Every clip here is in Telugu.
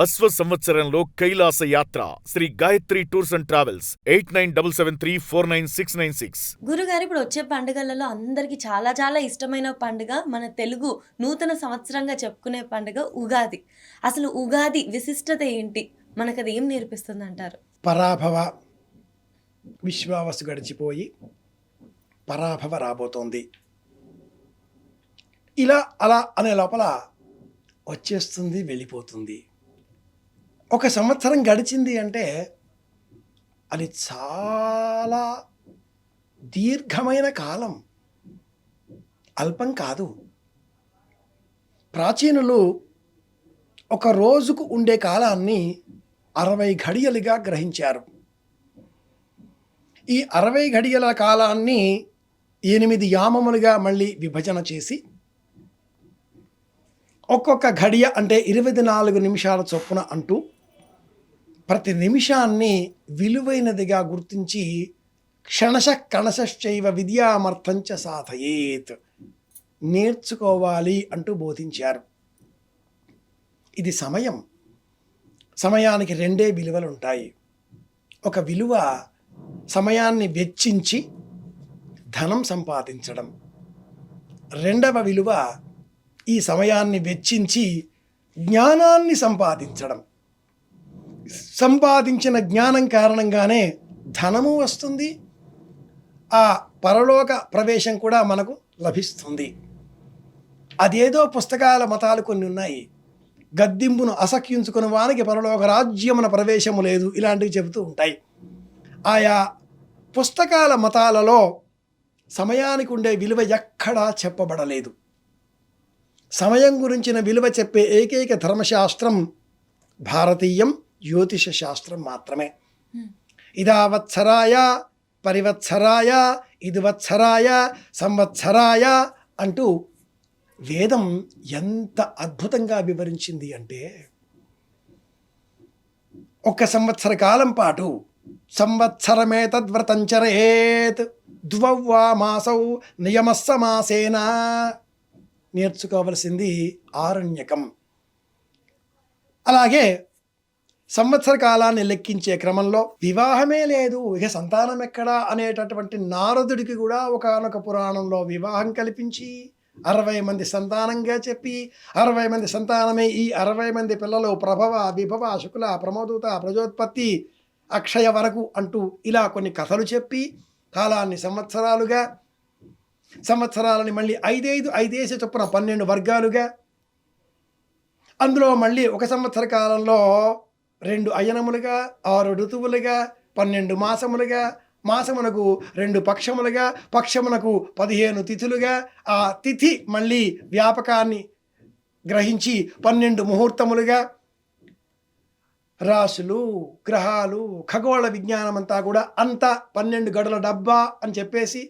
అశ్వ సంవత్సరంలో కైలాస యాత్ర Shri Gayatri tours and travels 8977349696. గురుగారు ఇప్పుడు వచ్చే పండుగలలో అందరికీ చాలా చాలా ఇష్టమైన పండుగ మన తెలుగు నూతన సంవత్సరంగా చెప్పుకునే పండుగ ఉగాది. అసలు ఉగాది విశిష్టత ఏంటి? మనకది ఏం నేర్పిస్తుంది అంటారు? పరాభవ విశ్వావసు గడిచిపోయి పరాభవ రాబోతోంది. ఇలా అలా అనే లోపల వచ్చేస్తుంది, వెళ్ళిపోతుంది. ఒక సంవత్సరం గడిచింది అంటే అది చాలా దీర్ఘమైన కాలం, అల్పం కాదు. ప్రాచీనులు ఒక రోజుకు ఉండే కాలాన్ని 60 ఘడియలుగా గ్రహించారు. ఈ 60 ఘడియల కాలాన్ని 8 యామములుగా మళ్ళీ విభజన చేసి ఒక్కొక్క ఘడియ అంటే 24 నిమిషాల చొప్పున అంటూ ప్రతి నిమిషాన్ని విలువైనదిగా గుర్తించి క్షణశ కణశ్చైవ విద్యామర్థంచ సాధయేత్, నేర్చుకోవాలి అంటూ బోధించారు. ఇది సమయం. సమయానికి 2 విలువలు ఉంటాయి. ఒక విలువ సమయాన్ని వెచ్చించి ధనం సంపాదించడం. రెండవ విలువ ఈ సమయాన్ని వెచ్చించి జ్ఞానాన్ని సంపాదించడం. సంపాదించిన జ్ఞానం కారణంగానే ధనము వస్తుంది, ఆ పరలోక ప్రవేశం కూడా మనకు లభిస్తుంది. అదేదో పుస్తకాల మతాలు కొన్ని ఉన్నాయి. గద్దింపును అసఖ్యించుకుని వానికి పరలోక రాజ్యమున ప్రవేశము లేదు, ఇలాంటివి చెబుతూ ఉంటాయి. ఆయా పుస్తకాల మతాలలో సమయానికి ఉండే విలువ ఎక్కడా చెప్పబడలేదు. సమయం గురించిన విలువ చెప్పే ఏకైక ధర్మశాస్త్రం భారతీయం జ్యోతిష శాస్త్రం మాత్రమే. ఇదావత్సరాయ పరివత్సరాయ ఇదివత్సరాయ సంవత్సరాయ అంటూ వేదం ఎంత అద్భుతంగా వివరించింది అంటే, ఒక సంవత్సర కాలం పాటు సంవత్సరమే తద్వ్రతంచరేత్ ద్వౌవా మాసౌ నియమస్స మాసేన నేర్చుకోవలసింది ఆరణ్యకం. అలాగే సంవత్సర కాలాన్ని లెక్కించే క్రమంలో వివాహమే లేదు, ఇక సంతానం ఎక్కడా అనేటటువంటి నారదుడికి కూడా ఒకానొక పురాణంలో వివాహం కల్పించి 60 మంది సంతానంగా చెప్పి 60 మంది సంతానమే ఈ 60 మంది పిల్లలు ప్రభవ విభవ శుక్ల ప్రమోదూత ప్రజోత్పత్తి అక్షయ వరకు అంటూ ఇలా కొన్ని కథలు చెప్పి కాలాన్ని సంవత్సరాలుగా, సంవత్సరాలని మళ్ళీ 5 చొప్పున 12 వర్గాలుగా, అందులో మళ్ళీ ఒక సంవత్సర కాలంలో 2 అయనములుగా, 6 ఋతువులుగా, 12 మాసములుగా, మాసమునకు 2 పక్షములుగా, పక్షమునకు 15 తిథులుగా, ఆ తిథి మళ్ళీ వ్యాపకాన్ని గ్రహించి 12 ముహూర్తములుగా, రాశులు గ్రహాలు ఖగోళ విజ్ఞానం అంతా కూడా అంతా 12 గడుల డబ్బా అని చెప్పేసి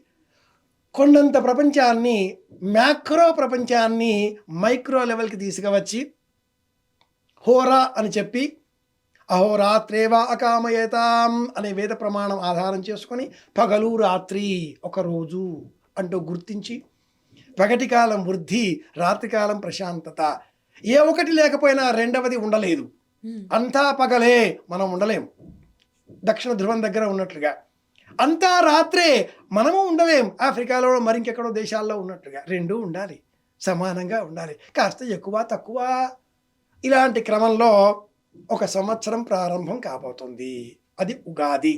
కొండంత ప్రపంచాన్ని, మ్యాక్రో ప్రపంచాన్ని మైక్రో లెవెల్కి తీసుకువచ్చి హోరా అని చెప్పి అహోరాత్రేవా అకామయేతాం అనే వేద ప్రమాణం ఆధారం చేసుకొని పగలు రాత్రి ఒక రోజు అంటూ గుర్తించి పగటి కాలం వృద్ధి, రాత్రికాలం ప్రశాంతత, ఏ ఒకటి లేకపోయినా రెండవది ఉండలేదు. అంతా పగలే, మనం ఉండలేం. దక్షిణ ధ్రువం దగ్గర ఉన్నట్లుగా అంతా రాత్రే, మనము ఉండలేం. ఆఫ్రికాలో మరింకెక్కడో దేశాల్లో ఉన్నట్లుగా 2 ఉండాలి, సమానంగా ఉండాలి, కాస్త ఎక్కువ తక్కువ. ఇలాంటి క్రమంలో ఒక సంవత్సరం ప్రారంభం కాబోతుంది. అది ఉగాది.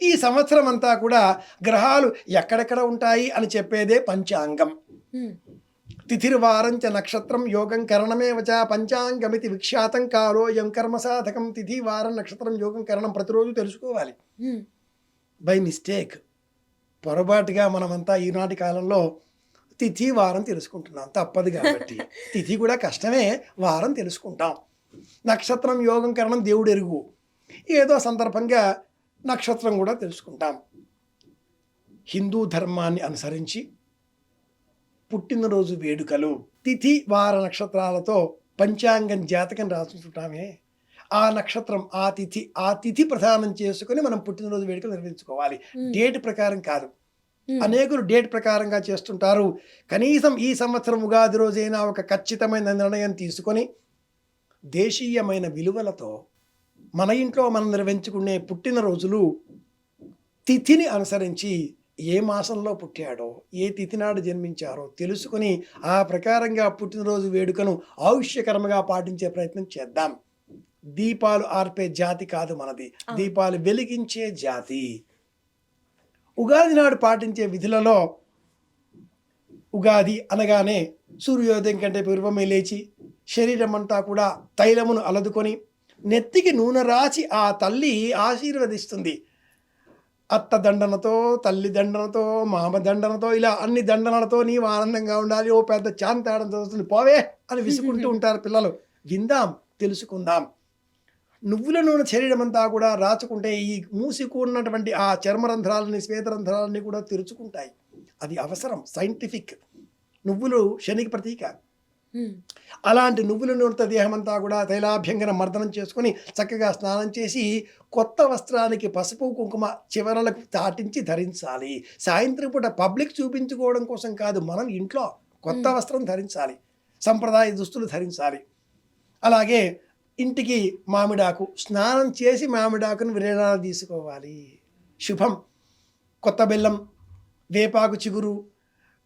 ఈ సంవత్సరం అంతా కూడా గ్రహాలు ఎక్కడెక్కడ ఉంటాయి అని చెప్పేదే పంచాంగం. తిథిర్వారం చ నక్షత్రం యోగం కరణమేవచ పంచాంగమితి విఖ్యాతం కాలోయం కర్మ సాధకం. తిథి వారం నక్షత్రం యోగం కరణం ప్రతిరోజు తెలుసుకోవాలి. బై మిస్టేక్ పొరపాటుగా మనమంతా ఈనాటి కాలంలో తిథి వారం తెలుసుకుంటున్నాం, తప్పదు కాబట్టి. తిథి కూడా కష్టమే, వారం తెలుసుకుంటాం. నక్షత్రం యోగం కరణం దేవుడు ఎరుగు, ఏదో సందర్భంగా నక్షత్రం కూడా తెలుసుకుంటాం. హిందూ ధర్మాన్ని అనుసరించి పుట్టినరోజు వేడుకలు తిథి వార నక్షత్రాలతో పంచాంగం జాతకం రాసుకుంటామే, ఆ నక్షత్రం ఆ తిథి ప్రధానం చేసుకుని మనం పుట్టినరోజు వేడుకలు నిర్వహించుకోవాలి. డేట్ ప్రకారం కాదు. అనేకులు డేట్ ప్రకారంగా చేస్తుంటారు. కనీసం ఈ సంవత్సరం ఉగాది రోజైనా ఒక ఖచ్చితమైన నిర్ణయం తీసుకొని దేశీయమైన విలువలతో మన ఇంట్లో మనం నిర్వహించుకునే పుట్టినరోజులు తిథిని అనుసరించి ఏ మాసంలో పుట్టాడో, ఏ తిథి నాడు జన్మించారో తెలుసుకుని ఆ ప్రకారంగా పుట్టినరోజు వేడుకను ఆయుష్యకరంగా పాటించే ప్రయత్నం చేద్దాం. దీపాలు ఆర్పే జాతి కాదు మనది, దీపాలు వెలిగించే జాతి. ఉగాది నాడు పాటించే విధులలో ఉగాది అనగానే సూర్యోదయం కంటే పూర్వమే లేచి శరీరం అంతా కూడా తైలమును అలదుకొని నెత్తికి నూనె రాచి ఆ తల్లి ఆశీర్వదిస్తుంది. అత్త దండనతో, తల్లి దండనతో, మామ దండనతో, ఇలా అన్ని దండనలతో నీవు ఆనందంగా ఉండాలి, ఓ పెద్ద చాంతాడంతో వస్తుంది పోవే అని విసుకుంటూ ఉంటారు పిల్లలు. విందాం, తెలుసుకుందాం. నువ్వుల నూనె శరీరం అంతా కూడా రాచుకుంటే ఈ మూసుకున్నటువంటి ఆ చర్మరంధ్రాలని, శ్వేతరంధ్రాలని కూడా తెరుచుకుంటాయి. అది అవసరం, సైంటిఫిక్. నువ్వులు శనికి ప్రతీక. అలాంటి నువ్వుల నూనెతో దేహం అంతా కూడా తైలాభ్యంగన మర్దనం చేసుకొని చక్కగా స్నానం చేసి కొత్త వస్త్రానికి పసుపు కుంకుమ చివరలకు తాటించి ధరించాలి. సాయంత్రం పూట పబ్లిక్ చూపించుకోవడం కోసం కాదు, మనం ఇంట్లో కొత్త వస్త్రం ధరించాలి, సంప్రదాయ దుస్తులు ధరించాలి. అలాగే ఇంటికి మామిడాకు, స్నానం చేసి మామిడాకును విరేణాలు తీసుకోవాలి, శుభం. కొత్త బెల్లం, వేపాకు చిగురు,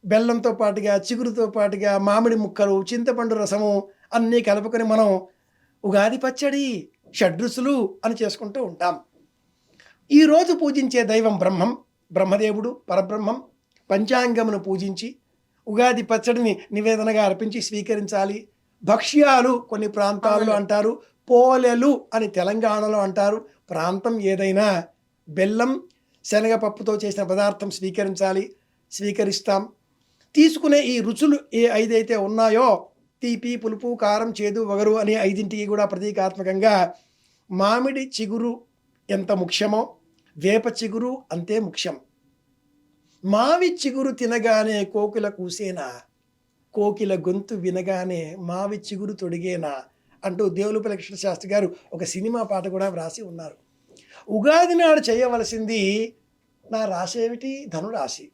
బెల్లంతో పాటుగా చిగురుతో పాటుగా మామిడి ముక్కలు, చింతపండు రసము అన్నీ కలుపుకొని మనం ఉగాది పచ్చడి, షడ్రుచులు అని చేసుకుంటూ ఉంటాం. ఈరోజు పూజించే దైవం బ్రహ్మం, బ్రహ్మదేవుడు, పరబ్రహ్మం. పంచాంగమును పూజించి ఉగాది పచ్చడిని నివేదనగా అర్పించి స్వీకరించాలి. భక్ష్యాలు కొన్ని ప్రాంతాల్లో అంటారు, పోలెలు అని తెలంగాణలో అంటారు. ప్రాంతం ఏదైనా బెల్లం, శనగపప్పుతో చేసిన పదార్థం స్వీకరించాలి, స్వీకరిస్తాం. తీసుకునే ఈ రుచులు ఏ 5 అయితే ఉన్నాయో, తీపి, పులుపు, కారం, చేదు, వగరు అనే 5ంటికి కూడా ప్రతీకాత్మకంగా మామిడి చిగురు ఎంత ముఖ్యమో వేప చిగురు అంతే ముఖ్యం. మావి చిగురు తినగానే కోకిల కూసేనా, కోకిల గొంతు వినగానే మావి చిగురు తొడిగేనా అంటూ దేవులపల్లి కృష్ణశాస్త్రి గారు ఒక సినిమా పాట కూడా వ్రాసి ఉన్నారు. ఉగాది నాడు చేయవలసింది, నా రాశి ఏమిటి, ధనురాశి,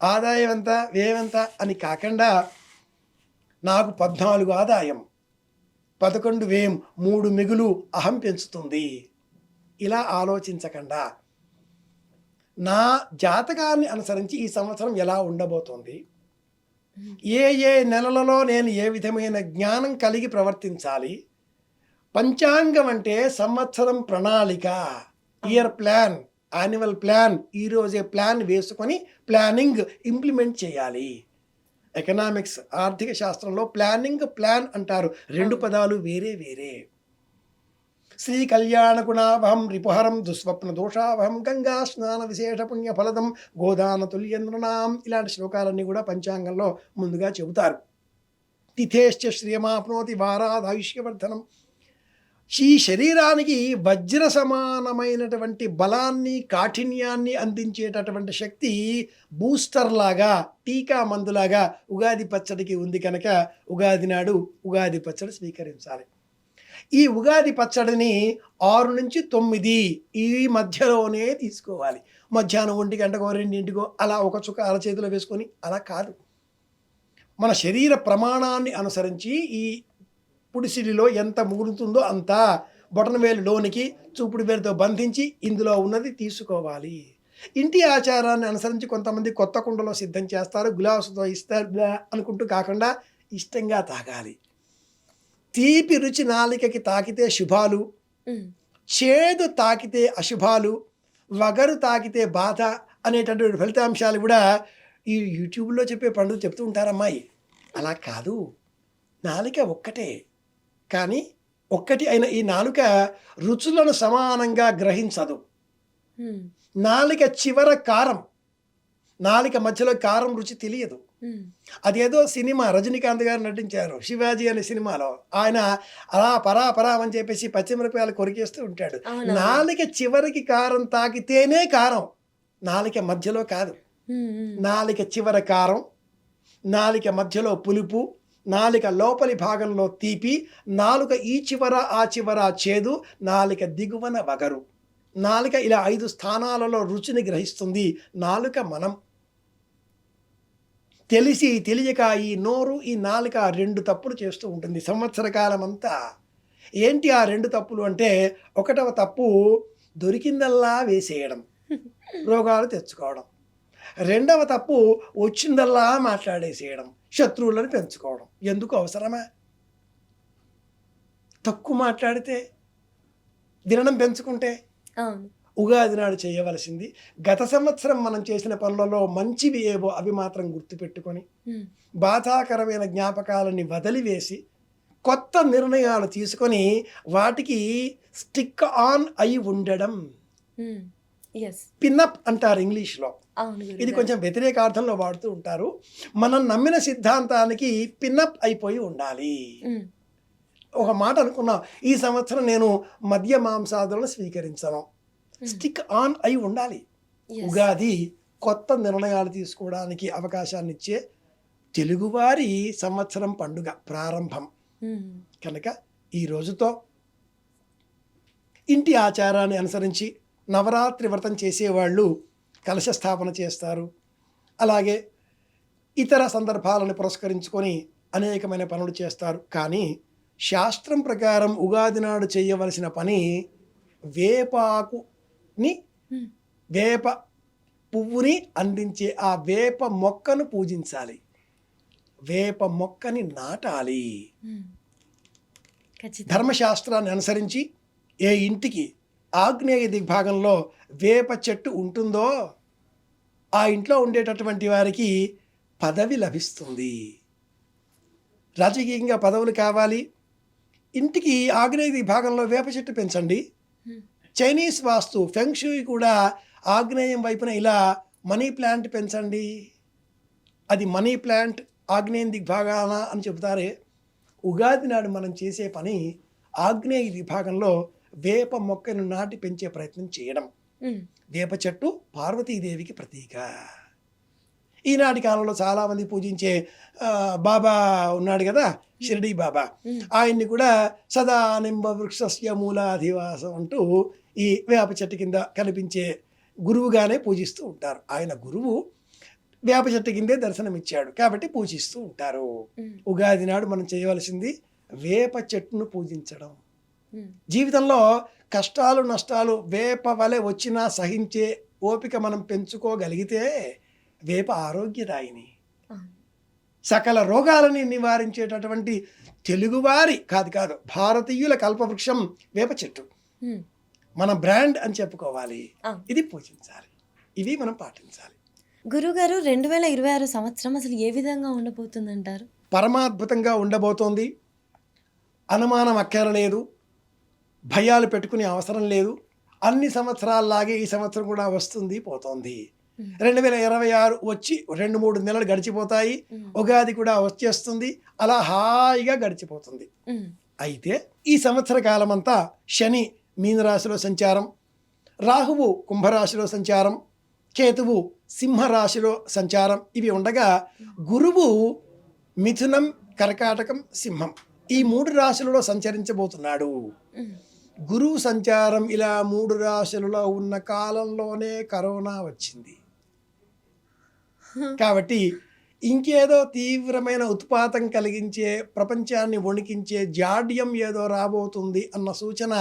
ఆదాయం ఎంత, వ్యయం ఎంత అని కాకుండా నాకు 14 ఆదాయం, 11 వ్యయం, 3 మిగులు అహం పెంచుతుంది, ఇలా ఆలోచించకుండా నా జాతకాన్ని అనుసరించి ఈ సంవత్సరం ఎలా ఉండబోతోంది, ఏ నెలలలో నేను ఏ విధమైన జ్ఞానం కలిగి ప్రవర్తించాలి. పంచాంగం అంటే సంవత్సరం ప్రణాళిక, ఇయర్ ప్లాన్, యాన్యువల్ ప్లాన్. ఈరోజే ప్లాన్ వేసుకొని ప్లానింగ్ ఇంప్లిమెంట్ చేయాలి. ఎకనామిక్స్, ఆర్థిక శాస్త్రంలో ప్లానింగ్, ప్లాన్ అంటారు, 2 పదాలు వేరే వేరే. శ్రీ కళ్యాణ గుణావహం రిపుహరం దుస్వప్న దోషావహం గంగా స్నాన విశేష పుణ్య ఫలదం గోదాన తుల్యంద్రనాం, ఇలాంటి శ్లోకాలన్నీ కూడా పంచాంగంలో ముందుగా చెబుతారు. తిథేశ్చ శ్రియమాప్నోతి వారాదాయుష్యవర్ధనం. ఈ శరీరానికి వజ్ర సమానమైనటువంటి బలాన్ని, కాఠిన్యాన్ని అందించేటటువంటి శక్తి బూస్టర్ లాగా, టీకా మందులాగా ఉగాది పచ్చడికి ఉంది కనుక ఉగాది నాడు ఉగాది పచ్చడి స్వీకరించాలి. ఈ ఉగాది పచ్చడిని 6 నుంచి 9 ఈ మధ్యలోనే తీసుకోవాలి. మధ్యాహ్నం 1 గంటకో 2 అలా ఒక చుక్క అరచేతిలో వేసుకొని అలా కాదు. మన శరీర ప్రమాణాన్ని అనుసరించి ఈ పుడిసిడిలో ఎంత ముగురుతుందో అంత బొటన వేలులోనికి చూపుడు వేలుతో బంధించి ఇందులో ఉన్నది తీసుకోవాలి. ఇంటి ఆచారాన్ని అనుసరించి కొంతమంది కొత్త కుండలో సిద్ధం చేస్తారు, గ్లాసుతో ఇస్తారు అనుకుంటూ కాకుండా ఇష్టంగా తాగాలి. తీపి రుచి నాలికకి తాకితే శుభాలు, చేదు తాకితే అశుభాలు, వగరు తాకితే బాధ అనేటటువంటి ఫలితాంశాలు కూడా ఈ యూట్యూబ్లో చెప్పే పండుగ చెప్తూ ఉంటారమ్మాయి. అలా కాదు, నాలిక ఒక్కటే, కానీ ఒక్కటి అయిన ఈ నాలుక రుచులను సమానంగా గ్రహించదు. నాలిక చివర కారం, నాలిక మధ్యలో కారం రుచి తెలియదు. అదేదో సినిమా రజనీకాంత్ గారు నటించారు శివాజీ అనే సినిమాలో, ఆయన అలా పరా అని చెప్పేసి పచ్చిమిరపకాయలు కొరికేస్తూ ఉంటాడు. నాలిక చివరికి కారం తాకితేనే కారం, నాలిక మధ్యలో కాదు. నాలిక చివర కారం, నాలిక మధ్యలో పులుపు, నాలిక లోపలి భాగంలో తీపి, నాలుక ఈ చివర ఆ చివర చేదు, నాలిక దిగువన వగరు. నాలిక ఇలా 5 స్థానాలలో రుచిని గ్రహిస్తుంది. నాలుక మనం తెలిసి తెలియక ఈ నోరు, ఈ నాలుక 2 తప్పులు చేస్తూ ఉంటుంది సంవత్సర కాలం అంతా. ఏంటి ఆ 2 తప్పులు అంటే, ఒకటవ తప్పు దొరికిందల్లా వేసేయడం, రోగాలు తెచ్చుకోవడం. రెండవ తప్పు వచ్చిందల్లా మాట్లాడేసేయడం, శత్రువులను పెంచుకోవడం. ఎందుకు అవసరమా? తక్కువ మాట్లాడితే, వినడం పెంచుకుంటే. అవును. ఉగాది నాడు చేయవలసింది, గత సంవత్సరం మనం చేసిన పనులలో మంచివి ఏవో అవి మాత్రం గుర్తుపెట్టుకొని, ఉమ్, బాధాకరమైన జ్ఞాపకాలని వదిలివేసి, కొత్త నిర్ణయాలు తీసుకొని వాటికి స్టిక్ ఆన్ అయి ఉండడం. ఉమ్, ఎస్. పిన్అప్ అంటారు ఇంగ్లీష్లో. అవును ఇది గురుగారు. కొంచెం వ్యతిరేక అర్థంలో వాడుతూ ఉంటారు. మనం నమ్మిన సిద్ధాంతానికి పిన్అప్ అయిపోయి ఉండాలి. ఉమ్, ఒక మాట అనుకున్నాం, ఈ సంవత్సరం నేను మద్య మాంసాదులను స్వీకరించను. స్టిక్ ఆన్ అయి ఉండాలి. yes. ఉగాది కొత్త నిర్ణయాలు తీసుకోవడానికి అవకాశాన్ని ఇచ్చే తెలుగువారి సంవత్సరం పండుగ ప్రారంభం ఉమ్, కనుక ఈ రోజుతో ఇంటి ఆచారాన్ని అనుసరించి నవరాత్రి వ్రతం చేసేవాళ్ళు కలశ స్థాపన చేస్తారు. అలాగే ఇతర సందర్భాలను పురస్కరించుకొని అనేకమైన పనులు చేస్తారు. కానీ శాస్త్రం ప్రకారం ఉగాది నాడు చేయవలసిన పని వేపాకుని, ఉమ్, వేప పువ్వుని అందించే ఆ వేప మొక్కను పూజించాలి. వేప మొక్కని నాటాలి. ఉమ్, ఖచ్చితంగా. ధర్మశాస్త్రాన్ని అనుసరించి ఏ ఇంటికి ఆగ్నేయ దిగ్భాగంలో వేప చెట్టు ఉంటుందో ఆ ఇంట్లో ఉండేటటువంటి వారికి పదవి లభిస్తుంది. రాజకీయంగా పదవులు కావాలి, ఇంటికి ఆగ్నేయ దిగ్భాగంలో వేప చెట్టు పెంచండి. ఉమ్, చైనీస్ వాస్తు ఫెంగ్షూయి కూడా ఆగ్నేయం వైపున ఇలా మనీ ప్లాంట్ పెంచండి. అది మనీ ప్లాంట్ ఆగ్నేయం దిగ్భాగాన అని చెబుతారే. ఉగాది నాడు మనం చేసే పని ఆగ్నేయ దిగ్భాగంలో వేప మొక్కను నాటి పెంచే ప్రయత్నం చేయడం. ఉమ్, వేప చెట్టు పార్వతీదేవికి ప్రతీక. ఈనాటి కాలంలో చాలామంది పూజించే బాబా ఉన్నాడు కదా, షిరిడీ బాబా. ఆయన్ని కూడా సదా నింబ వృక్షస్య మూలాధివాసం అంటూ ఈ వేప చెట్టు కింద కనిపించే గురువుగానే పూజిస్తూ ఉంటారు. ఆయన గురువు వేప చెట్టు కిందే దర్శనమిచ్చాడు కాబట్టి పూజిస్తూ ఉంటారు. ఉమ్, ఉగాది నాడు మనం చేయవలసింది వేప చెట్టును పూజించడం. ఉమ్, జీవితంలో కష్టాలు నష్టాలు వేప వలె వచ్చినా సహించే ఓపిక మనం పెంచుకోగలిగితే వేప ఆరోగ్యదాయిని, అవును. సకల రోగాలని నివారించేటటువంటి తెలుగువారి కాదు భారతీయుల కల్పవృక్షం వేప చెట్టు. ఉమ్, మన బ్రాండ్ అని చెప్పుకోవాలి. అవును. ఇది పూజించాలి, ఇవి మనం పాటించాలి. గురుగారు 2026 సంవత్సరం అసలు ఏ విధంగా ఉండబోతుందంటారు? పరమాద్భుతంగా ఉండబోతోంది. అనుమానం అక్కరలేదు, భయాలు పెట్టుకునే అవసరం లేదు. అన్ని సంవత్సరాల్లాగే ఈ సంవత్సరం కూడా వస్తుంది పోతోంది. 2026 వచ్చి 2-3 నెలలు గడిచిపోతాయి. ఉగాది కూడా వచ్చేస్తుంది. అలా హాయిగా గడిచిపోతుంది. ఉమ్, అయితే ఈ సంవత్సర కాలం అంతా శని మీనరాశిలో సంచారం, రాహువు కుంభరాశిలో సంచారం, కేతువు సింహరాశిలో సంచారం ఇవి ఉండగా గురువు మిథునం, కర్కాటకం, సింహం ఈ 3 రాశులలో సంచరించబోతున్నాడు. ఉమ్, గురువు సంచారం ఇలా 3 రాశులలో ఉన్న కాలంలోనే కరోనా వచ్చింది. కాబట్టి ఇంకేదో తీవ్రమైన ఉత్పాతం కలిగించే, ప్రపంచాన్ని వణికించే జాడ్యం ఏదో రాబోతుంది అన్న సూచన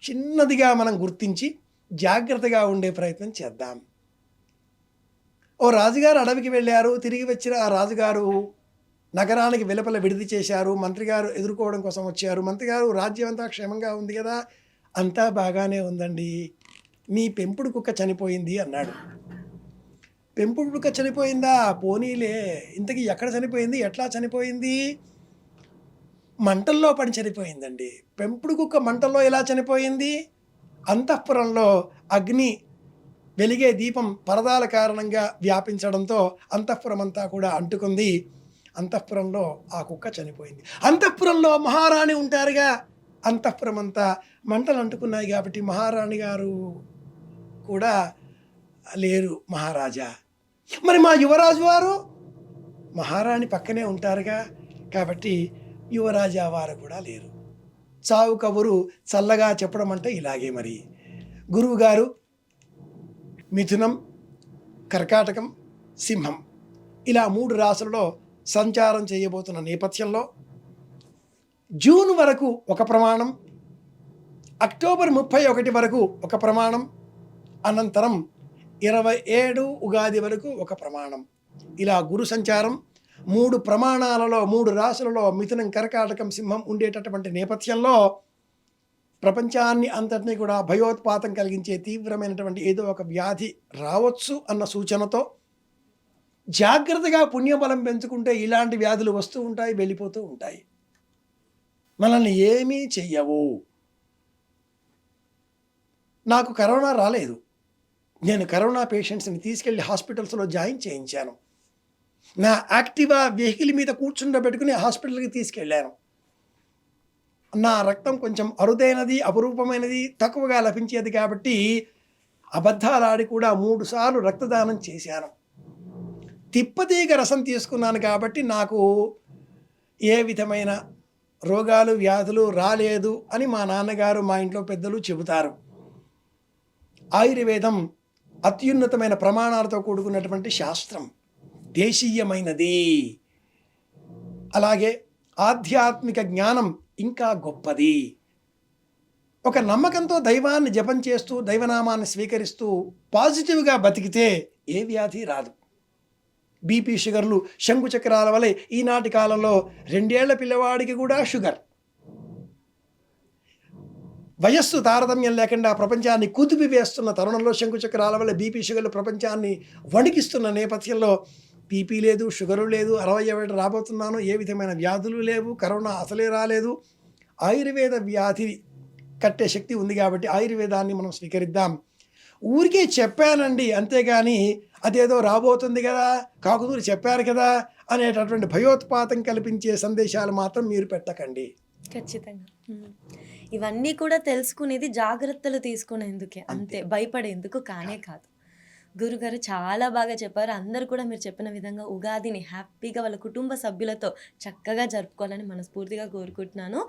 చిన్నదిగా మనం గుర్తించి జాగ్రత్తగా ఉండే ప్రయత్నం చేద్దాం. ఓ రాజుగారు అడవికి వెళ్ళారు. తిరిగి వచ్చిన ఆ రాజుగారు నగరానికి వెలుపల విడిది చేశారు. మంత్రి గారు ఎదుర్కోవడం కోసం వచ్చారు. మంత్రి గారు, రాజ్యం అంతా క్షేమంగా ఉంది కదా? అంతా బాగానే ఉందండి, మీ పెంపుడు కుక్క చనిపోయింది అన్నాడు. పెంపుడు కుక్క చనిపోయిందా? పోనీలే, ఇంతకీ ఎక్కడ చనిపోయింది, ఎట్లా చనిపోయింది? మంటల్లో పడి చనిపోయిందండి. పెంపుడు కుక్క మంటల్లో ఎలా చనిపోయింది? అంతఃపురంలో అగ్ని వెలిగే దీపం పరదాల కారణంగా వ్యాపించడంతో అంతఃపురం అంతా కూడా అంటుకుంది. అంతఃపురంలో ఆ కుక్క చనిపోయింది. అంతఃపురంలో మహారాణి ఉంటారుగా, అంతఃపురం అంతా మంటలు అంటుకున్నాయి కాబట్టి మహారాణి గారు కూడా లేరు, మహారాజా. మరి మా యువరాజు వారు మహారాణి పక్కనే ఉంటారుగా కాబట్టి యువరాజా వారు కూడా లేరు. చావు కబురు చల్లగా చెప్పడం అంటే ఇలాగే. మరి గురువు గారు మిథునం, కర్కాటకం, సింహం ఇలా 3 రాశులలో సంచారం చేయబోతున్న నేపథ్యంలో జూన్ వరకు ఒక ప్రమాణం, అక్టోబర్ 31 వరకు ఒక ప్రమాణం, అనంతరం 27 ఉగాది వరకు ఒక ప్రమాణం. ఇలా గురు సంచారం 3 ప్రమాణాలలో 3 రాశులలో మిథునం, కర్కాటకం, సింహం ఉండేటటువంటి నేపథ్యంలో ప్రపంచాన్ని అంతటినీ కూడా భయోత్పాతం కలిగించే తీవ్రమైనటువంటి ఏదో ఒక వ్యాధి రావచ్చు అన్న సూచనతో జాగ్రత్తగా పుణ్యబలం పెంచుకుంటే ఇలాంటి వ్యాధులు వస్తూ ఉంటాయి, వెళ్ళిపోతూ ఉంటాయి, మనల్ని ఏమీ చెయ్యవు. నాకు కరోనా రాలేదు. నేను కరోనా పేషెంట్స్ని తీసుకెళ్ళి హాస్పిటల్స్లో జాయిన్ చేయించాను. నా యాక్టివా వెహికల్ మీద కూర్చుండబెట్టుకుని హాస్పిటల్కి తీసుకెళ్ళాను. నా రక్తం కొంచెం అరుదైనది, అపురూపమైనది, తక్కువగా లభించేది కాబట్టి అబద్ధాలాడి కూడా 3 సార్లు రక్తదానం చేశాను. తిప్పతీగ రసం తీసుకున్నాను కాబట్టి నాకు ఏ విధమైన రోగాలు, వ్యాధులు రాలేదు అని మా నాన్నగారు, మా ఇంట్లో పెద్దలు చెబుతారు. ఆయుర్వేదం అత్యున్నతమైన ప్రమాణాలతో కూడుకున్నటువంటి శాస్త్రం, దేశీయమైనది. అలాగే ఆధ్యాత్మిక జ్ఞానం ఇంకా గొప్పది. ఒక నమ్మకంతో దైవాన్ని జపం చేస్తూ దైవనామాన్ని స్వీకరిస్తూ పాజిటివ్గా బతికితే ఏ వ్యాధి రాదు. బీపీ, షుగర్లు, శంకు చక్రాల వలె ఈనాటి కాలంలో 2 ఏళ్ల పిల్లవాడికి కూడా షుగర్. వయస్సు తారతమ్యం లేకుండా ప్రపంచాన్ని కుదిపివేస్తున్న తరుణంలో శంకు చక్రాల వల్ల బీపీ, షుగర్లు ప్రపంచాన్ని వణికిస్తున్న నేపథ్యంలో బీపీ లేదు, షుగరు లేదు, 60 ఏళ్ళు రాబోతున్నాను, ఏ విధమైన వ్యాధులు లేవు, కరోనా అసలే రాలేదు. ఆయుర్వేద వ్యాధి కట్టే శక్తి ఉంది కాబట్టి ఆయుర్వేదాన్ని మనం స్వీకరిద్దాం. ఊరికే చెప్పానండి అంతేగాని అదేదో రాబోతుంది కదా, కాకుతూరు చెప్పారు కదా అనేటటువంటి భయోత్పాతం కల్పించే సందేశాలు మాత్రం మీరు పెట్టకండి. ఖచ్చితంగా. ఇవన్నీ కూడా తెలుసుకునేది జాగ్రత్తలు తీసుకునేందుకే, అంతే, భయపడేందుకు కానే కాదు. గురుగారు చాలా బాగా చెప్పారు. అందరూ కూడా మీరు చెప్పిన విధంగా ఉగాదిని హ్యాపీగా వాళ్ళ కుటుంబ సభ్యులతో చక్కగా జరుపుకోవాలని మనస్ఫూర్తిగా కోరుకుంటున్నాను.